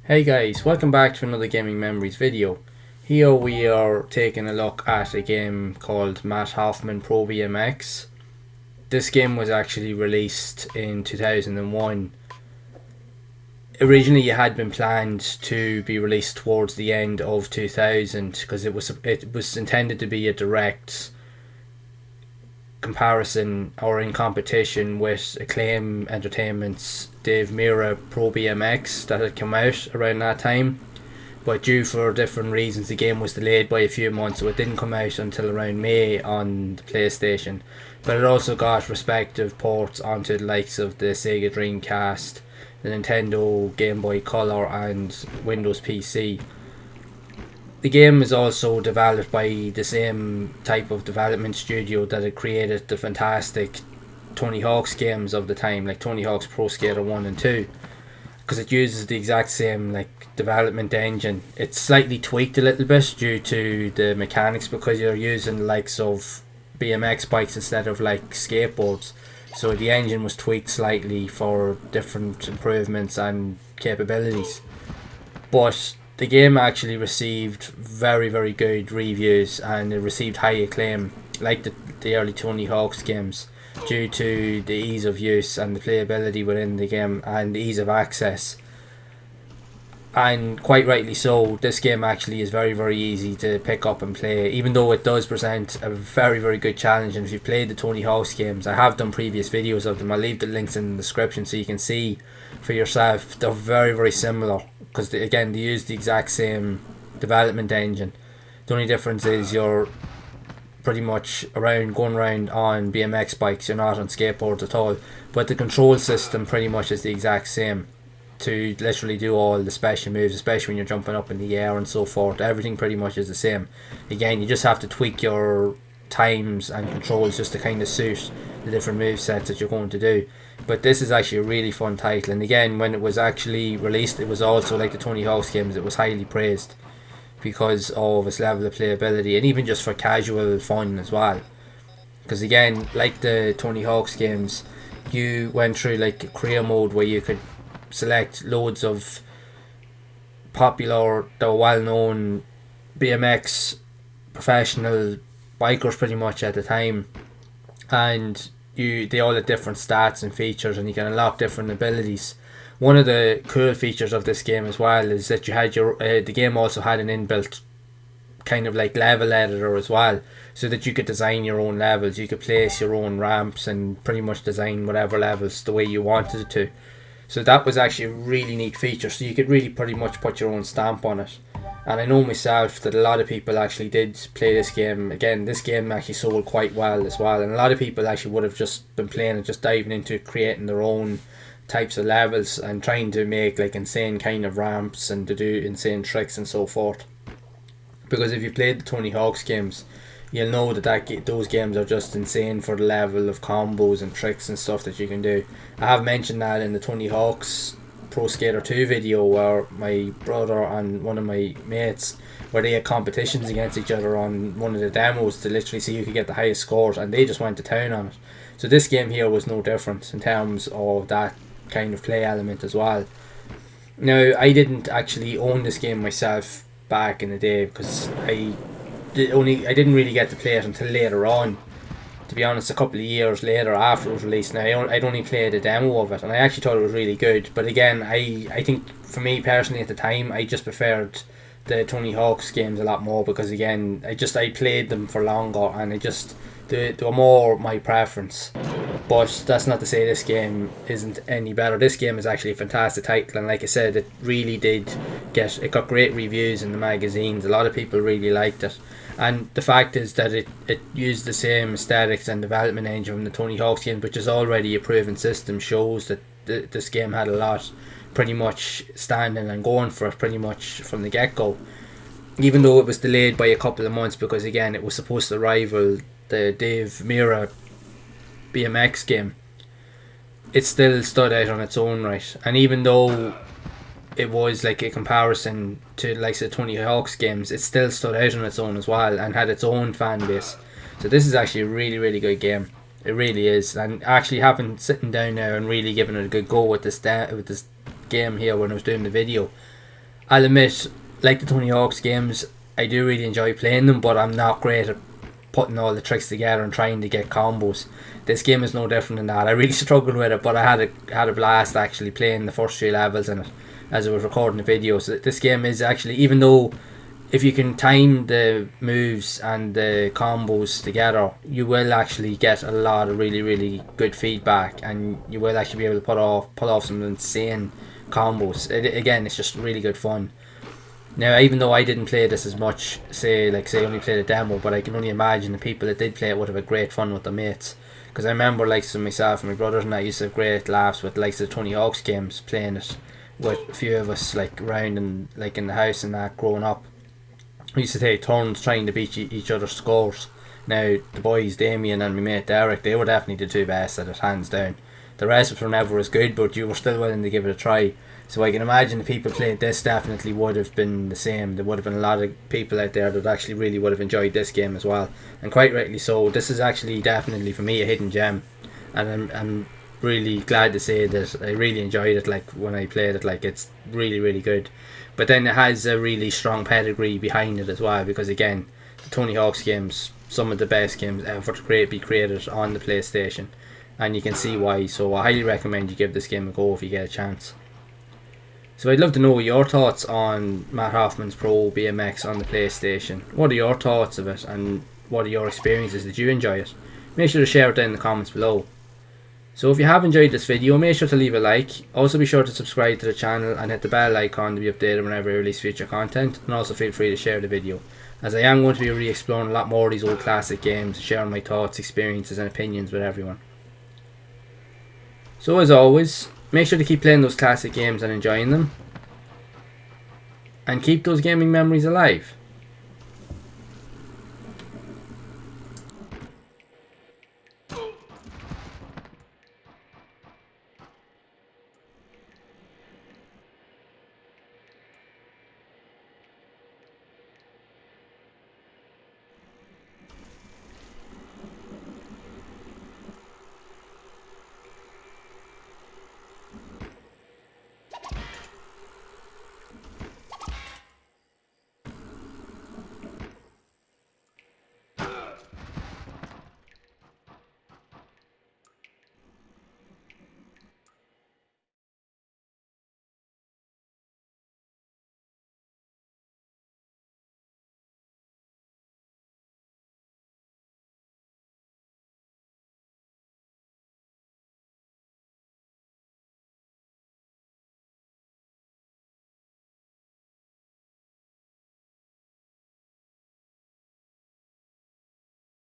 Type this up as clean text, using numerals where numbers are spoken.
Hey guys, welcome back to another Gaming Memories video. Here we are taking a look at a game called Hoffman Pro BMX. This game was actually released in 2001. Originally it had been planned to be released towards the end of 2000 because it was intended to be a direct comparison or in competition with Acclaim Entertainment's Dave Mirra Pro BMX that had come out around that time. But due for different reasons, the game was delayed by a few months, so it didn't come out until around May on the PlayStation. But it also got respective ports onto the likes of the Sega Dreamcast, the Nintendo Game Boy Color, and Windows PC. The game is also developed by the same type of development studio that had created the fantastic Tony Hawk's games of the time, like Tony Hawk's Pro Skater 1 and 2, because it uses the exact same development engine. It's slightly tweaked a little bit due to the mechanics because you're using the likes of BMX bikes instead of skateboards. So the engine was tweaked slightly for different improvements and capabilities. But the game actually received very, very good reviews and it received high acclaim, like the early Tony Hawk's games, due to the ease of use and the playability within the game and the ease of access. And quite rightly so, this game actually is very, very easy to pick up and play, even though it does present a very, very good challenge. And if you've played the Tony Hawk's games, I have done previous videos of them. I'll leave the links in the description so you can see for yourself. They're very, very similar because again, they use the exact same development engine. The only difference is you're pretty much going around on BMX bikes, you're not on skateboards at all, but the control system pretty much is the exact same to literally do all the special moves, especially when you're jumping up in the air and so forth. Everything pretty much is the same. Again, you just have to tweak your times and controls just to kind of suit the different move sets that you're going to do. But this is actually a really fun title, and again, when it was actually released, it was also like the Tony Hawk's games, it was highly praised because of its level of playability and even just for casual fun as well. Because again, like the Tony Hawk's games, you went through like a career mode where you could select loads of popular, the well-known BMX professional bikers pretty much at the time, and they all had different stats and features, and you can unlock different abilities. One of the cool features of this game as well is that you had the game also had an inbuilt kind of like level editor as well, so that you could design your own levels. You could place your own ramps and pretty much design whatever levels the way you wanted it to. So that was actually a really neat feature, so you could really pretty much put your own stamp on it. And I know myself that a lot of people actually did play this game. Again, this game actually sold quite well as well, and a lot of people actually would have just been playing and just diving into creating their own types of levels and trying to make like insane kind of ramps and to do insane tricks and so forth. Because if you've played the Tony Hawk's games, you'll know that those games are just insane for the level of combos and tricks and stuff that you can do. I have mentioned that in the Tony Hawk's Pro Skater 2 video, where my brother and one of my mates, where they had competitions against each other on one of the demos to literally see who could get the highest scores, and they just went to town on it. So this game here was no different in terms of that kind of play element as well. Now, I didn't actually own this game myself back in the day because I didn't really get to play it until later on. To be honest, a couple of years later after it was released. Now I'd only played a demo of it, and I actually thought it was really good. But again, I think for me personally at the time, I just preferred the Tony Hawk's games a lot more because again, I played them for longer, and they were more my preference. But that's not to say this game isn't any better. This game is actually a fantastic title, and like I said, it really it got great reviews in the magazines. A lot of people really liked it. And the fact is that it used the same aesthetics and development engine from the Tony Hawk's games, which is already a proven system, shows that this game had a lot pretty much standing and going for it pretty much from the get-go. Even though it was delayed by a couple of months because again, it was supposed to rival the Dave Mirra BMX game, it still stood out on its own right. And even though it was like a comparison to like the Tony Hawk's games, it still stood out on its own as well and had its own fan base. So this is actually a really, really good game. It really is. And actually having sitting down now and really giving it a good go with this game here when I was doing the video, I'll admit, like the Tony Hawk's games, I do really enjoy playing them, but I'm not great at putting all the tricks together and trying to get combos. This game is no different than that. I really struggled with it, but I had a blast actually playing the first 3 levels in it as I was recording the video. So this game is actually, even though if you can time the moves and the combos together, you will actually get a lot of really good feedback, and you will actually be able to pull off some insane combos. Again, it's just really good fun. Now, even though I didn't play this as much, say only played a demo, but I can only imagine the people that did play it would have had great fun with their mates. Because I remember, like, so myself and my brothers and I used to have great laughs with like the Tony Hawk's games, playing it with a few of us like around and like in the house and that growing up. We used to take turns trying to beat each other's scores. Now, the boys, Damien and my mate Derek, they were definitely the 2 best at it, hands down. The rest of us were never as good, but you were still willing to give it a try. So I can imagine the people playing this definitely would have been the same. There would have been a lot of people out there that actually really would have enjoyed this game as well. And quite rightly so. This is actually definitely, for me, a hidden gem. And I'm really glad to say that I really enjoyed it, like, when I played it. Like, it's really good. But then it has a really strong pedigree behind it as well, because again, the Tony Hawk's games, some of the best games ever to be created on the PlayStation, and you can see why. So I highly recommend you give this game a go if you get a chance. So I'd love to know your thoughts on Matt Hoffman's Pro BMX on the PlayStation. What are your thoughts of it, and what are your experiences? Did you enjoy it? Make sure to share it down in the comments below. So if you have enjoyed this video, make sure to leave a like. Also be sure to subscribe to the channel and hit the bell icon to be updated whenever I release future content, and also feel free to share the video, as I am going to be re-exploring a lot more of these old classic games, sharing my thoughts, experiences and opinions with everyone. So as always, make sure to keep playing those classic games and enjoying them, and keep those gaming memories alive.